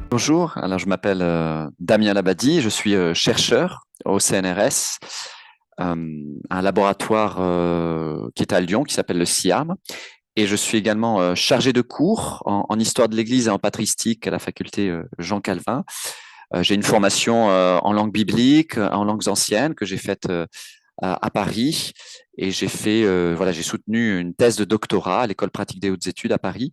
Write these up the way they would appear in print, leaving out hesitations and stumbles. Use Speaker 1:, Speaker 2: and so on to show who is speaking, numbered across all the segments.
Speaker 1: Bonjour, alors je m'appelle Damien Labadie, je suis chercheur au CNRS, un laboratoire qui est à Lyon, qui s'appelle le CIAM, et je suis également chargé de cours en histoire de l'Église et en patristique à la faculté Jean Calvin. J'ai une formation en langue biblique, en langues anciennes que j'ai faite à Paris, et j'ai soutenu une thèse de doctorat à l'École pratique des hautes études à Paris,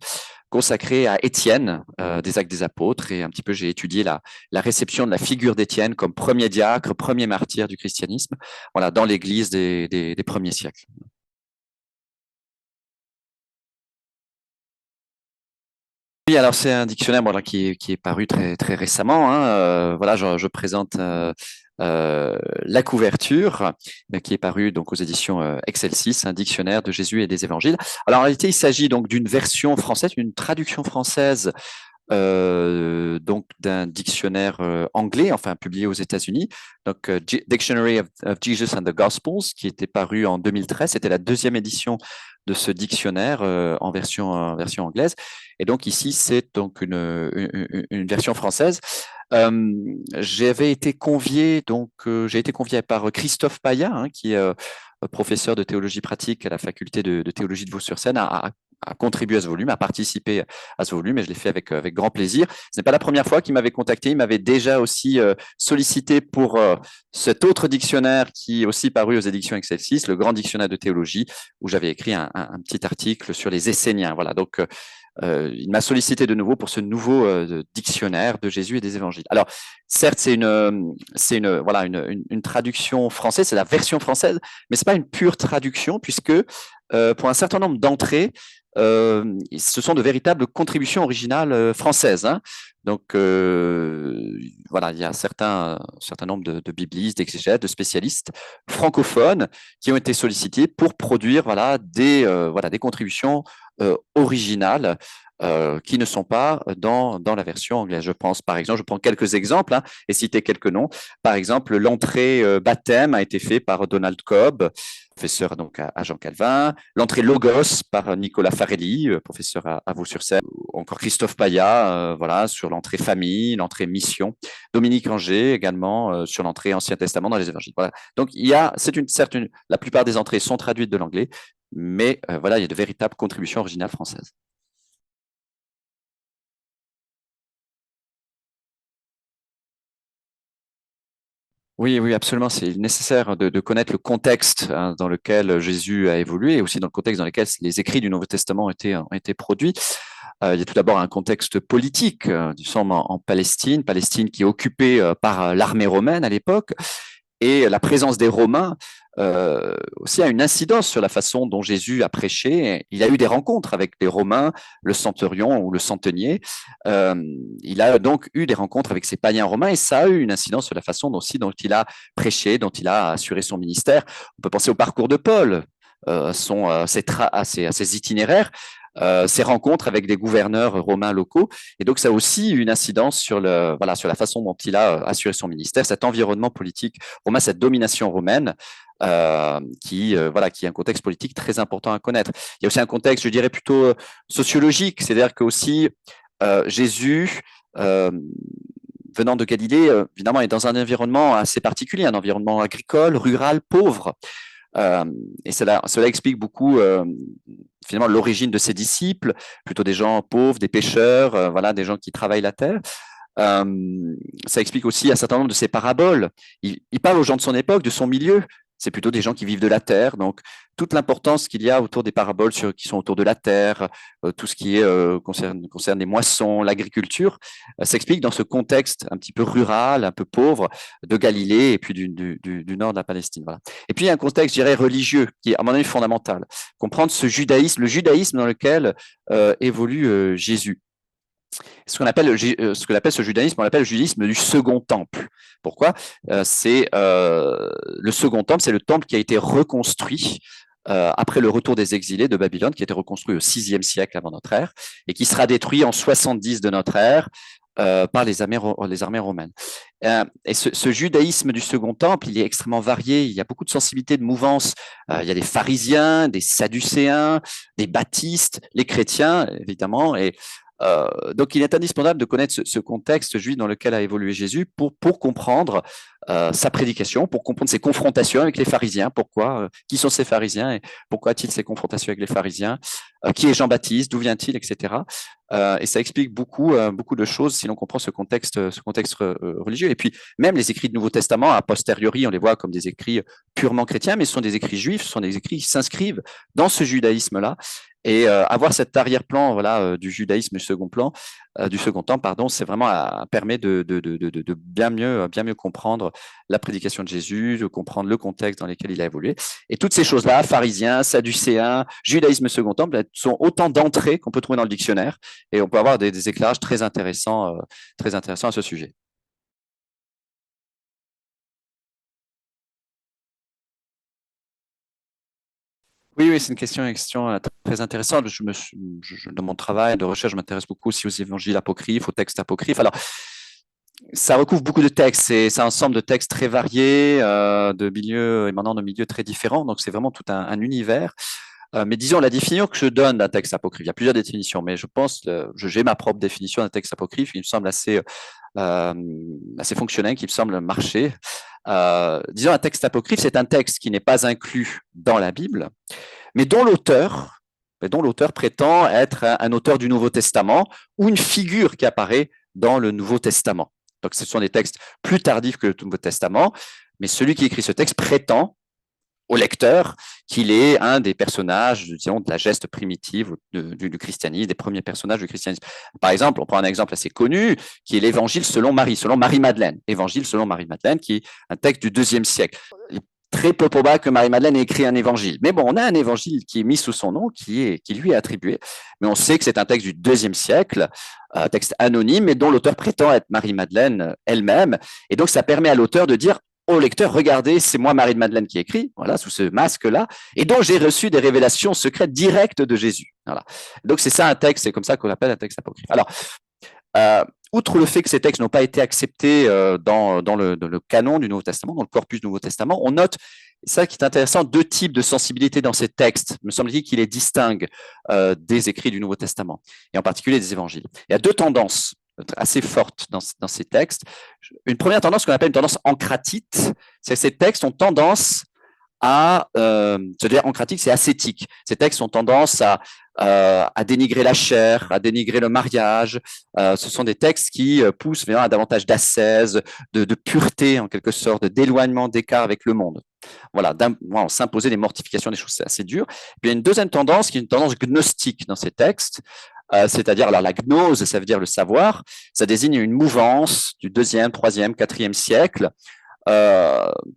Speaker 1: consacrée à Étienne des Actes des Apôtres, et un petit peu j'ai étudié la réception de la figure d'Étienne comme premier diacre, premier martyr du christianisme, voilà, dans l'Église des premiers siècles. Oui, alors c'est un dictionnaire qui est paru très récemment, hein. Voilà, je présente la couverture qui est parue donc aux éditions Excelsis, un dictionnaire de Jésus et des Évangiles. Alors en réalité, il s'agit donc d'une version française, une traduction française donc d'un dictionnaire anglais, enfin publié aux États-Unis, donc Dictionary of Jesus and the Gospels, qui était paru en 2013. C'était la deuxième édition de ce dictionnaire en version anglaise. Et donc ici, c'est donc une version française. J'avais été convié, j'ai été convié par Christophe Paya, hein, qui est professeur de théologie pratique à la faculté de théologie de Vaux-sur-Seine, à contribuer à ce volume, à participer à ce volume, et je l'ai fait avec grand plaisir. Ce n'est pas la première fois qu'il m'avait contacté, il m'avait déjà aussi sollicité pour cet autre dictionnaire qui est aussi paru aux éditions Excelsis, le Grand Dictionnaire de théologie, où j'avais écrit un petit article sur les Esséniens. Voilà, donc il m'a sollicité de nouveau pour ce nouveau dictionnaire de Jésus et des Évangiles. Alors, certes, c'est une traduction française, c'est la version française, mais c'est pas une pure traduction, puisque pour un certain nombre d'entrées, ce sont de véritables contributions originales françaises, hein. Donc, voilà, il y a un certain nombre de biblistes, d'exégètes, de spécialistes francophones qui ont été sollicités pour produire des contributions originales qui ne sont pas dans la version anglaise. Je pense, par exemple, je prends quelques exemples, hein, et citer quelques noms. Par exemple, l'entrée baptême a été faite par Donald Cobb, professeur donc à Jean Calvin. L'entrée Logos par Nicolas Farelli, professeur à Vaux-sur-Seine. Encore Christophe Paya, voilà, sur l'entrée famille, l'entrée mission. Dominique Anger également sur l'entrée Ancien Testament dans les Évangiles. Voilà. Donc la plupart des entrées sont traduites de l'anglais, mais voilà, il y a de véritables contributions originales françaises. Oui, oui, absolument. C'est nécessaire de connaître le contexte, hein, dans lequel Jésus a évolué, et aussi dans le contexte dans lequel les écrits du Nouveau Testament ont été produits. Il y a tout d'abord un contexte politique, nous sommes en Palestine, Palestine qui est occupée par l'armée romaine à l'époque, et la présence des Romains aussi a une incidence sur la façon dont Jésus a prêché. Il a eu des rencontres avec les Romains, le centurion ou le centenier. Il a donc eu des rencontres avec ces païens romains, et ça a eu une incidence sur la façon dont il a prêché, dont il a assuré son ministère. On peut penser au parcours de Paul, à ses itinéraires, ses rencontres avec des gouverneurs romains locaux. Et donc, ça a aussi une incidence sur sur la façon dont il a assuré son ministère, cet environnement politique romain, cette domination romaine, qui est un contexte politique très important à connaître. Il y a aussi un contexte, je dirais, plutôt sociologique, c'est-à-dire que aussi Jésus, venant de Galilée, évidemment, est dans un environnement assez particulier, un environnement agricole, rural, pauvre. Et cela explique beaucoup finalement l'origine de ses disciples, plutôt des gens pauvres, des pêcheurs, voilà, des gens qui travaillent la terre. Ça explique aussi un certain nombre de ses paraboles. Il parle aux gens de son époque, de son milieu. C'est plutôt des gens qui vivent de la terre. Donc, toute l'importance qu'il y a autour des paraboles qui sont autour de la terre, tout ce qui concerne les moissons, l'agriculture, s'explique dans ce contexte un petit peu rural, un peu pauvre de Galilée et puis du nord de la Palestine. Voilà. Et puis, il y a un contexte, je dirais, religieux qui est, à mon avis, fondamental. Comprendre le judaïsme dans lequel évolue Jésus. Ce qu'on appelle ce judaïsme, on l'appelle le judaïsme du second temple. Pourquoi? Le second temple, c'est le temple qui a été reconstruit après le retour des exilés de Babylone, qui a été reconstruit au VIe siècle avant notre ère, et qui sera détruit en 70 de notre ère, par les armées romaines. Et ce judaïsme du Second Temple, il est extrêmement varié. Il y a beaucoup de sensibilité, de mouvance. Il y a des pharisiens, des sadducéens, des baptistes, les chrétiens, évidemment. Et donc, il est indispensable de connaître ce contexte juif dans lequel a évolué Jésus pour comprendre sa prédication, pour comprendre ses confrontations avec les pharisiens. Pourquoi qui sont ces pharisiens et pourquoi a-t-il ces confrontations avec les pharisiens, qui est Jean-Baptiste, d'où vient-il, etc. Et ça explique beaucoup de choses si l'on comprend ce contexte religieux. Et puis, même les écrits du Nouveau Testament, a posteriori, on les voit comme des écrits purement chrétiens, mais ce sont des écrits juifs, ce sont des écrits qui s'inscrivent dans ce judaïsme-là. Et avoir cet arrière-plan du judaïsme du second plan, du second temps, pardon, c'est vraiment permet de bien mieux comprendre la prédication de Jésus, de comprendre le contexte dans lequel il a évolué. Et toutes ces choses-là, pharisiens, sadducéens, judaïsme second temple, sont autant d'entrées qu'on peut trouver dans le dictionnaire. Et on peut avoir des éclairages très intéressants à ce sujet. Oui, c'est une question très intéressante. Dans mon travail de recherche, je m'intéresse beaucoup aussi aux évangiles apocryphes, aux textes apocryphes. Alors, ça recouvre beaucoup de textes. C'est un ensemble de textes très variés, de milieux émanant de milieux très différents. Donc, c'est vraiment tout un univers. Mais disons, la définition que je donne d'un texte apocryphe, il y a plusieurs définitions, mais je pense, j'ai ma propre définition d'un texte apocryphe qui me semble assez fonctionnel, qui me semble marcher. Disons, un texte apocryphe, c'est un texte qui n'est pas inclus dans la Bible, mais dont l'auteur prétend être un auteur du Nouveau Testament ou une figure qui apparaît dans le Nouveau Testament. Donc, ce sont des textes plus tardifs que le Nouveau Testament, mais celui qui écrit ce texte prétend au lecteur qu'il est un des personnages, disons, de la geste primitive du christianisme, des premiers personnages du christianisme. Par exemple, on prend un exemple assez connu, qui est l'Évangile selon Marie-Madeleine. Évangile selon Marie-Madeleine, qui est un texte du IIe siècle. Il est très peu probable que Marie-Madeleine ait écrit un évangile. Mais bon, on a un évangile qui est mis sous son nom, qui lui est attribué. Mais on sait que c'est un texte du IIe siècle, un texte anonyme, et dont l'auteur prétend être Marie-Madeleine elle-même. Et donc, ça permet à l'auteur de dire au lecteur, regardez, c'est moi Marie-Madeleine qui écrit, voilà, sous ce masque-là, et dont j'ai reçu des révélations secrètes directes de Jésus. Voilà. Donc, c'est ça un texte, c'est comme ça qu'on appelle un texte apocryphe. Alors, outre le fait que ces textes n'ont pas été acceptés dans le canon du Nouveau Testament, dans le corpus du Nouveau Testament, on note, ça qui est intéressant, deux types de sensibilité dans ces textes. Me semble-t-il qu'il les distingue des écrits du Nouveau Testament, et en particulier des évangiles. Il y a deux tendances assez fortes dans ces textes. Une première tendance qu'on appelle une tendance encratite, c'est que ces textes ont tendance à, c'est-à-dire encratique, c'est ascétique. Ces textes ont tendance à dénigrer la chair, à dénigrer le mariage. Ce sont des textes qui poussent à davantage d'ascèse, de pureté en quelque sorte, d'éloignement, d'écart avec le monde. Voilà, s'imposer des mortifications, des choses assez dures. Puis il y a une deuxième tendance qui est une tendance gnostique dans ces textes. C'est-à-dire, alors la gnose, ça veut dire le savoir, ça désigne une mouvance du 2e, 3e, 4e siècle,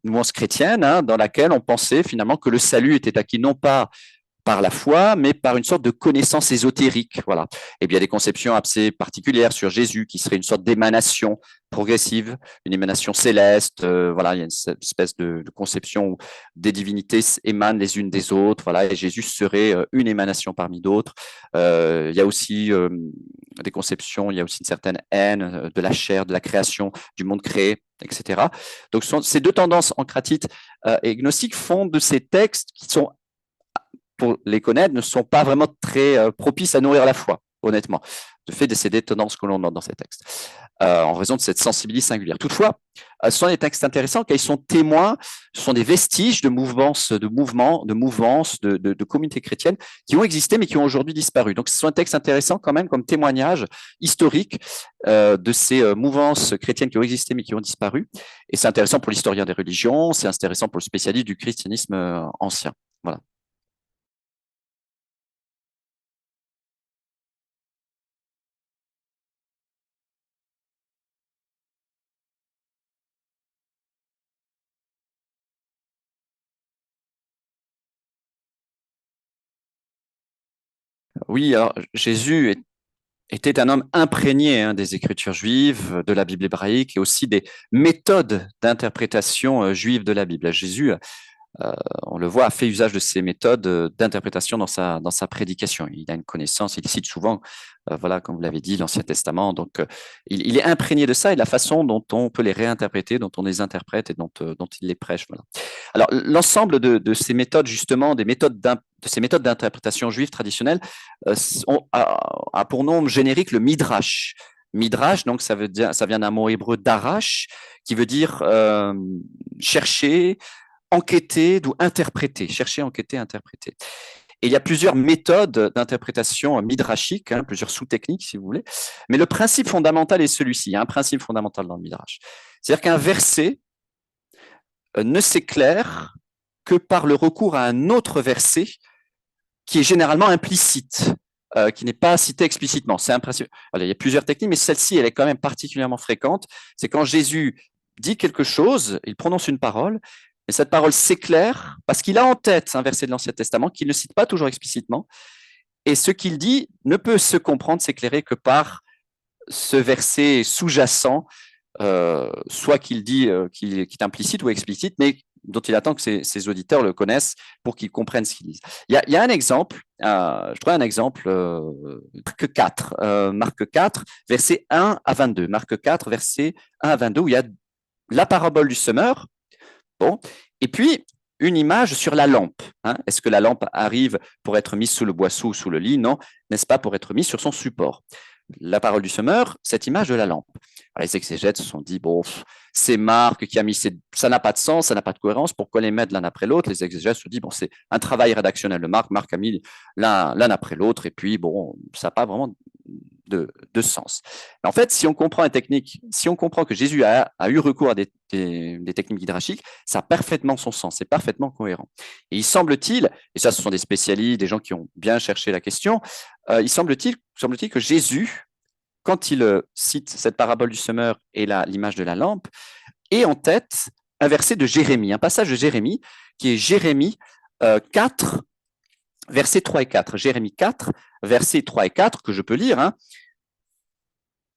Speaker 1: mouvance chrétienne, dans laquelle on pensait finalement que le salut était acquis non pas par la foi, mais par une sorte de connaissance ésotérique. Voilà. Et bien, il y a des conceptions assez particulières sur Jésus, qui serait une sorte d'émanation progressive, une émanation céleste. Voilà, il y a une espèce de conception où des divinités émanent les unes des autres. Voilà, et Jésus serait une émanation parmi d'autres. Il y a aussi des conceptions, il y a aussi une certaine haine de la chair, de la création, du monde créé, etc. Donc, ces deux tendances encratites et gnostiques font de ces textes qui sont, pour les connaître, ne sont pas vraiment très propices à nourrir la foi, honnêtement, de fait de ces tendances que l'on note dans ces textes, en raison de cette sensibilité singulière. Toutefois, ce sont des textes intéressants car ils sont témoins, ce sont des vestiges de mouvances, de communautés chrétiennes qui ont existé mais qui ont aujourd'hui disparu. Donc, ce sont des textes intéressants quand même comme témoignage historique de ces mouvances chrétiennes qui ont existé mais qui ont disparu. Et c'est intéressant pour l'historien des religions, c'est intéressant pour le spécialiste du christianisme ancien. Voilà. Oui, alors Jésus était un homme imprégné des Écritures juives, de la Bible hébraïque et aussi des méthodes d'interprétation juive de la Bible. Jésus on le voit, a fait usage de ces méthodes d'interprétation dans sa prédication. Il a une connaissance, il cite souvent, voilà, comme vous l'avez dit, l'Ancien Testament. Donc, il est imprégné de ça et de la façon dont on peut les réinterpréter, dont on les interprète et dont il les prêche. Voilà. Alors, l'ensemble de ces méthodes, justement, de ces méthodes d'interprétation juive traditionnelle, a pour nom générique le Midrash. Midrash, donc ça vient d'un mot hébreu darash, qui veut dire chercher, enquêter ou interpréter, chercher, enquêter, interpréter. Et il y a plusieurs méthodes d'interprétation midrashique, plusieurs sous-techniques si vous voulez, mais le principe fondamental est celui-ci. Il y a un principe fondamental dans le midrash. C'est-à-dire qu'un verset ne s'éclaire que par le recours à un autre verset qui est généralement implicite, qui n'est pas cité explicitement. C'est un principe. Voilà, il y a plusieurs techniques, mais celle-ci, elle est quand même particulièrement fréquente. C'est quand Jésus dit quelque chose, il prononce une parole, mais cette parole s'éclaire parce qu'il a en tête un verset de l'Ancien Testament qu'il ne cite pas toujours explicitement, et ce qu'il dit ne peut se comprendre, s'éclairer que par ce verset sous-jacent, soit qu'il dit qu'il est implicite ou explicite, mais dont il attend que ses auditeurs le connaissent pour qu'ils comprennent ce qu'ils disent. Il y a un exemple, je trouve un exemple, Marc 4, versets 1 à 22. Marc 4, versets 1 à 22, où il y a la parabole du semeur, bon, et puis une image sur la lampe. Est-ce que la lampe arrive pour être mise sous le boisseau ou sous le lit? Non, n'est-ce pas, pour être mise sur son support. La parole du semeur, cette image de la lampe. Alors, les exégètes se sont dit, bon, c'est Marc qui a mis ça n'a pas de sens, ça n'a pas de cohérence, pourquoi les mettre l'un après l'autre? Les exégètes se sont dit, bon, c'est un travail rédactionnel de Marc, Marc a mis l'un après l'autre, et puis, bon, ça n'a pas vraiment de sens. En fait, si on comprend que Jésus a eu recours à des techniques midrashiques, ça a parfaitement son sens, c'est parfaitement cohérent. Et il semble-t-il, et ça ce sont des spécialistes, des gens qui ont bien cherché la question, il semble-t-il que Jésus, quand il cite cette parabole du semeur et l'image de la lampe, ait en tête un verset de Jérémie, un passage de Jérémie, qui est Jérémie 4, versets 3 et 4. Jérémie 4, versets 3 et 4, que je peux lire.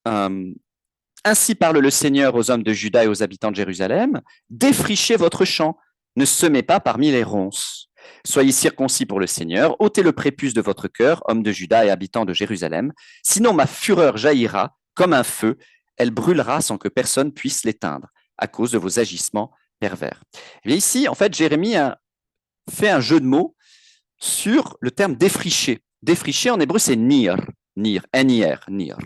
Speaker 1: Ainsi parle le Seigneur aux hommes de Juda et aux habitants de Jérusalem, défrichez votre champ, ne semez pas parmi les ronces. Soyez circoncis pour le Seigneur, ôtez le prépuce de votre cœur, hommes de Juda et habitants de Jérusalem, sinon ma fureur jaillira comme un feu, elle brûlera sans que personne puisse l'éteindre, à cause de vos agissements pervers. Et ici, en fait, Jérémie a fait un jeu de mots sur le terme défricher. Défricher en hébreu, c'est nir, N-I-R, nir.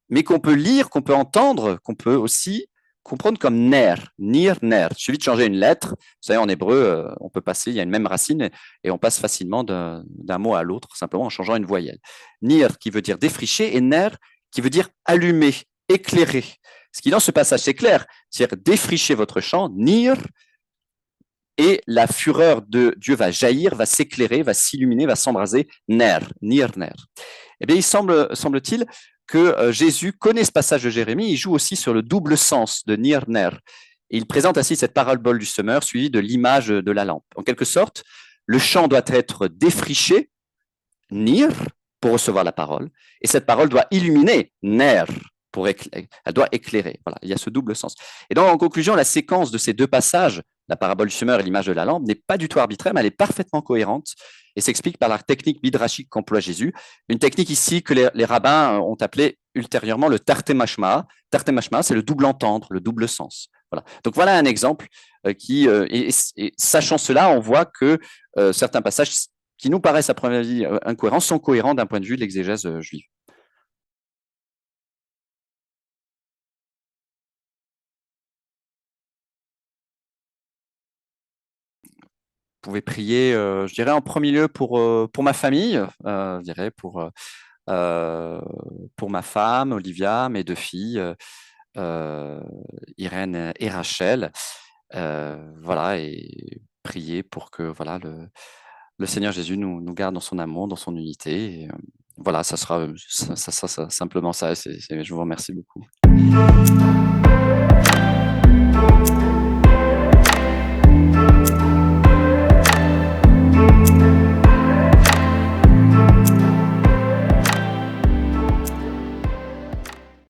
Speaker 1: Mais qu'on peut lire, qu'on peut entendre, qu'on peut aussi comprendre comme ner, nir, ner. Il suffit de changer une lettre. Vous savez, en hébreu, on peut passer, il y a une même racine et on passe facilement d'un mot à l'autre, simplement en changeant une voyelle. Nir qui veut dire défricher et ner qui veut dire allumer, éclairer. Ce qui dans ce passage, c'est clair, c'est-à-dire défricher votre champ, nir, et la fureur de Dieu va jaillir, va s'éclairer, va s'illuminer, va s'embraser, ner, nir, ner. Eh bien, il semble-t-il que Jésus connaît ce passage de Jérémie, il joue aussi sur le double sens de nir, ner. Et il présente ainsi cette parabole du semeur suivie de l'image de la lampe. En quelque sorte, le champ doit être défriché, nir, pour recevoir la parole, et cette parole doit illuminer, ner, elle doit éclairer. Voilà, il y a ce double sens. Et donc, en conclusion, la séquence de ces deux passages, la parabole du semeur et l'image de la lampe, n'est pas du tout arbitraire, mais elle est parfaitement cohérente et s'explique par la technique midrashique qu'emploie Jésus. Une technique ici que les rabbins ont appelée ultérieurement le tarté mashma. Tarté mashma, c'est le double entendre, le double sens. Voilà. Donc voilà un exemple et sachant cela, on voit que certains passages qui nous paraissent à première vue incohérents sont cohérents d'un point de vue de l'exégèse juive. Pouvez prier, je dirais en premier lieu pour ma famille, je dirais pour ma femme, Olivia, mes deux filles, Irène et Rachel. Voilà, et prier pour que voilà, le Seigneur Jésus nous garde dans son amour, dans son unité. Et, voilà, ça sera simplement ça. Je vous remercie beaucoup.